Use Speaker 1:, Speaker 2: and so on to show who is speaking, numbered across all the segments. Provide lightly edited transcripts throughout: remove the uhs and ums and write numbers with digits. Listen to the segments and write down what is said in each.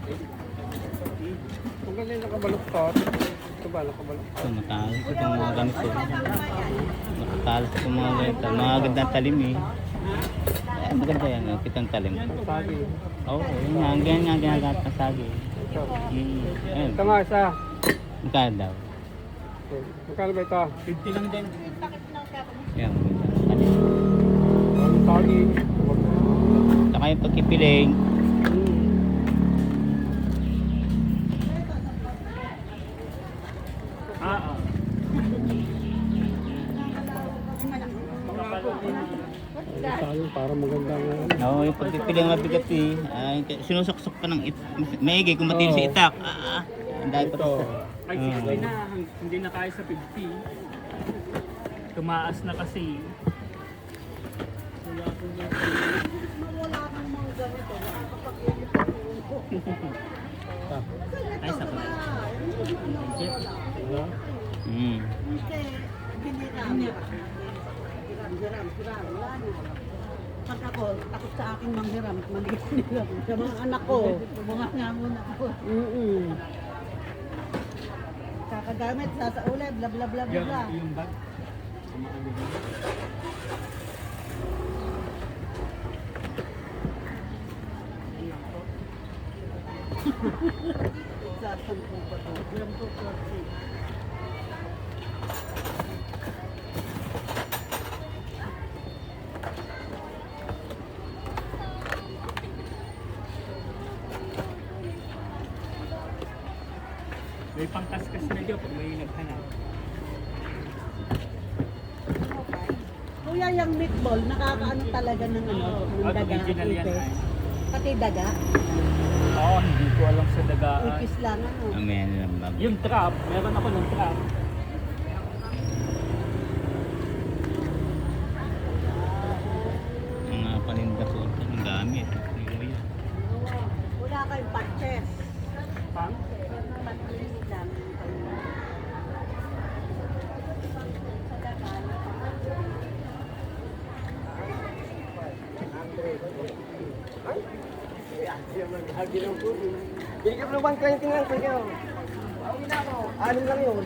Speaker 1: Kung galing nakabaluktot, ito ba nakabaluktot?
Speaker 2: Ito, matalas itong mga ganito. Matalas itong mga ganito. Mga gandang talim eh. Eh, maganda yan. Kitang talim.
Speaker 1: Sagi.
Speaker 2: Oo, yun nga. Ang ganyan nga ginagamit ng sagi.
Speaker 1: Ito.
Speaker 2: Ayun.
Speaker 1: Ito nga isa.
Speaker 2: Magkano daw?
Speaker 1: Okay. Magkano ba ito?
Speaker 3: 50 lang din.
Speaker 2: Yan, magandang talim.
Speaker 1: Ang sagi.
Speaker 2: Saka yung pagkipiling.
Speaker 1: Sagi para magandang
Speaker 2: Oo, yung pagpipiling mabigat eh. Sinusuksok pa ng maigi kung matindi si itak. Ang dahil pa
Speaker 1: ito.
Speaker 3: Ay, 60 na. Hindi na kaya sa 50. Tumaas na kasi. Ay, sa pala.
Speaker 2: Mm.
Speaker 4: Pag ako, takot sa akin manghiram, maliit nila. Sa mga anak ko, mga ngamon ako. Kakagamit, sasaulay, bla bla bla bla bla.
Speaker 3: Yung bag.
Speaker 4: Sasampo pa to. Hiram ko plastic.
Speaker 3: May pangkaskas na dyan pag may naghanap.
Speaker 4: Kuya, yung meatball, nakakaano talaga ng ano, ng daga,
Speaker 3: Original yan
Speaker 4: ipis.
Speaker 3: ay.
Speaker 4: Pati daga,
Speaker 3: Oo, hindi ko alam sa dagaan.
Speaker 4: ipis lang ano.
Speaker 2: Mamaya na lang bago.
Speaker 3: Yung trap, meron ako ng trap.
Speaker 2: Mga paninda po ito. Ang gamit.
Speaker 4: Wala kayong patches.
Speaker 3: Pang?
Speaker 4: Patches lang.
Speaker 1: Bigyan mo naman kayo tingnan ko nyo. Anim lang yun.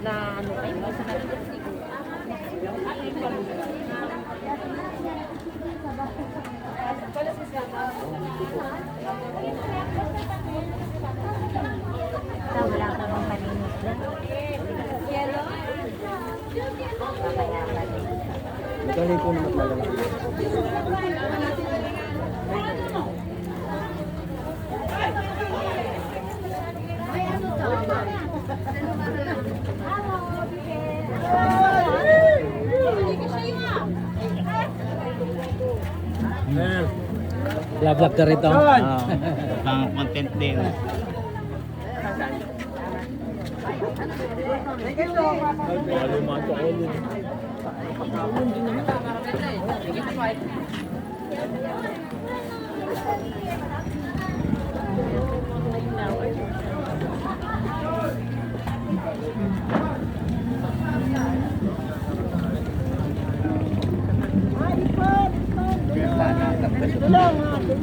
Speaker 4: Na ano ay sa kanila wala ka bang paninis na? Yellow?
Speaker 1: Magaling po naman talaga.
Speaker 3: Love ka rito.
Speaker 2: Pang content din.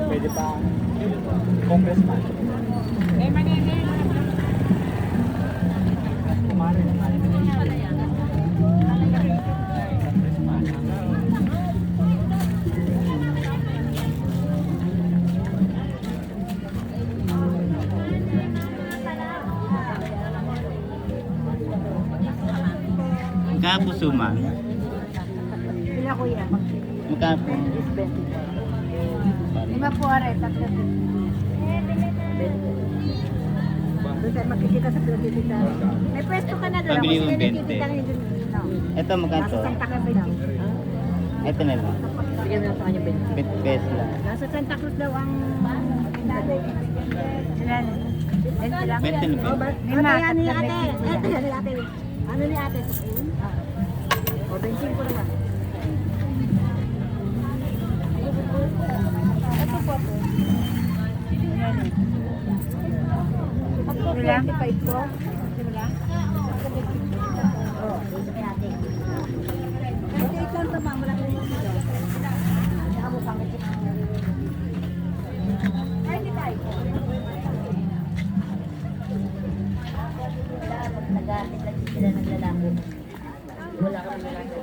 Speaker 1: Pwede pa. Congressman.
Speaker 2: Magkano suma?
Speaker 4: Pila kuya?
Speaker 2: Magkano?
Speaker 4: 5 po are, 3. Doon tayo makikita sa pinagkikita. May pwesto ka na doon.
Speaker 2: Pabili
Speaker 4: Ako
Speaker 2: mo
Speaker 4: sila
Speaker 2: 20.
Speaker 4: nakikita ngayon doon.
Speaker 2: Ito magkano?
Speaker 4: Nasa Santa Cafe lang.
Speaker 2: Ito na lang.
Speaker 4: Bigyan mo lang sa kanya 20.
Speaker 2: 20 pesos lang.
Speaker 4: Nasa Santa Cruz daw ang... Ilan? 20 lang.
Speaker 2: 20 lang.
Speaker 4: Lima. Ano ni ate? Ano ni ate? O, 25 ko naman. Ito po. Ito lang? 25 po. Ito lang? Oo, dito kay ate. Ito lang ito, ma'am. Wala kang dito. Saka mo pangit. 25 po. Nag-aalit lang sila naglalako. Wala kang lalaki.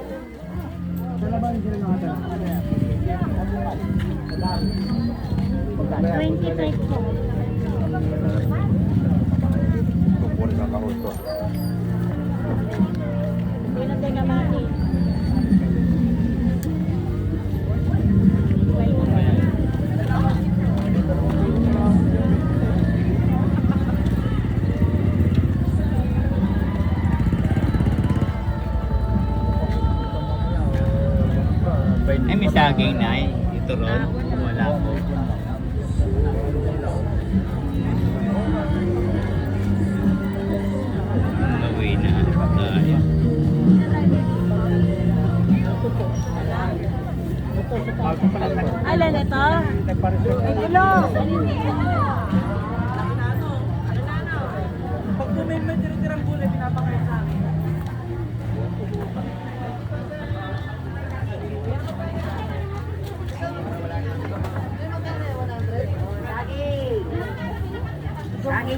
Speaker 1: Wala ba yung sila nakatala?
Speaker 4: 25 po.
Speaker 1: Tungkol sa kahusto.
Speaker 4: Hindi na tayo namani.
Speaker 2: Ay, may saging na eh. Ito ron. Wala. Bawi na. Ayan.
Speaker 4: Alin ito? Ilo.
Speaker 3: Pag may tira-tirang gulay, pinapakain sa akin.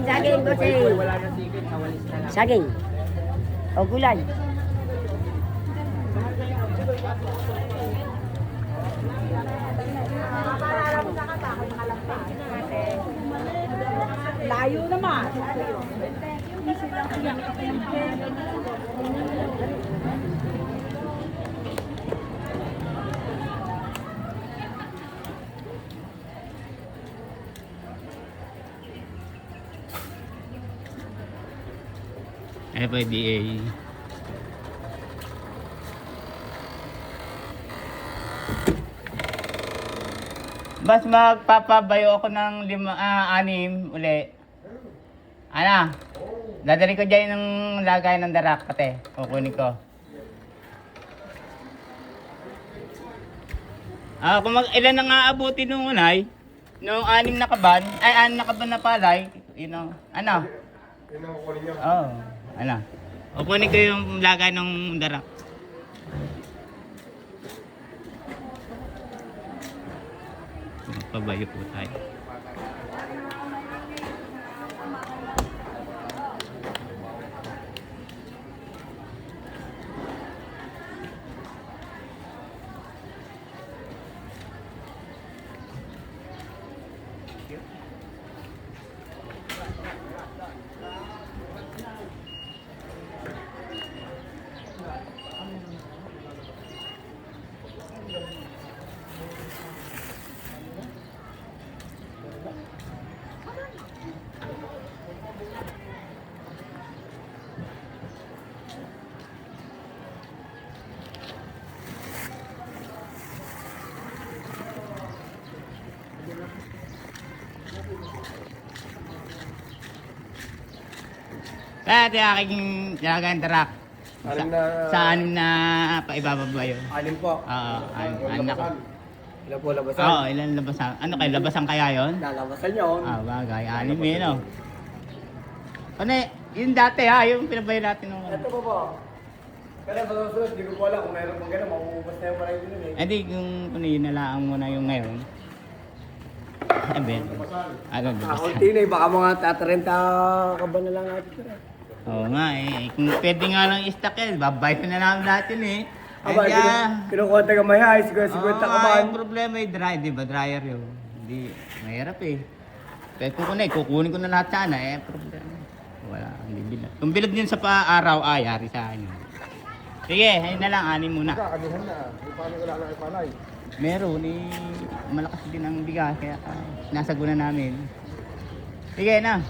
Speaker 4: Saging, bossy.
Speaker 3: Wala na sigit, nawalis na lang.
Speaker 4: Saging. O gulay. Layo naman.
Speaker 2: FIDA. Mas magpapabayo ako ng 6 uli. Ana, dadali ko dyan ng lagay ng darak pati. Kukunin ko. Kung ilan na nga abuti nung unay, nung 6 na kaban, ay 6 na kaban na palay, you know, ano?
Speaker 1: Yun ang kukunin niyo.
Speaker 2: Oo, ano? Kukunin ko yung lagay ng darak. Pabayo po tayo. Ito yung aking lagay ng darak. Sa 6 na paibababa yun.
Speaker 1: 6 po.
Speaker 2: Oo, 6 na.
Speaker 1: Ilan po labasan?
Speaker 2: Oo, ilan labasan? Ano kayo, labasan kaya yun?
Speaker 1: Lalabasan yun.
Speaker 2: Bagay, 6 yun, no? Ano yung dati ha, yung pinabayo natin nung...
Speaker 1: Ito po po. Pero sa susunod, hindi ko po alam kung mayroon pang gano'n, makuubos na yung maray din eh.
Speaker 2: Hindi, yung yun nalaan mo na yung ngayon. Ben, ano,
Speaker 1: Kunti na baka mga 30 ka ba na lang natin.
Speaker 2: Oo nga eh, kung pwede nga lang i-stock yan, babayad na namin lahat yun eh.
Speaker 1: Aba,
Speaker 2: Kaya,
Speaker 1: kinukunta ka may high, siguro 50 ka ba?
Speaker 2: yung problema ay dry, di ba? Dryer yun. Hindi, mahirap eh. Pero kukunin ko na lahat sana eh, problema. Wala, hindi bilad. Kung bilad yun sa pa-araw, yari sa akin. Sige, ayun na lang, 6 muna.
Speaker 1: Kanihan na, paano wala na ipalay?
Speaker 2: Meron eh, malakas din ang bigas, kaya nasaguna namin. Sige na.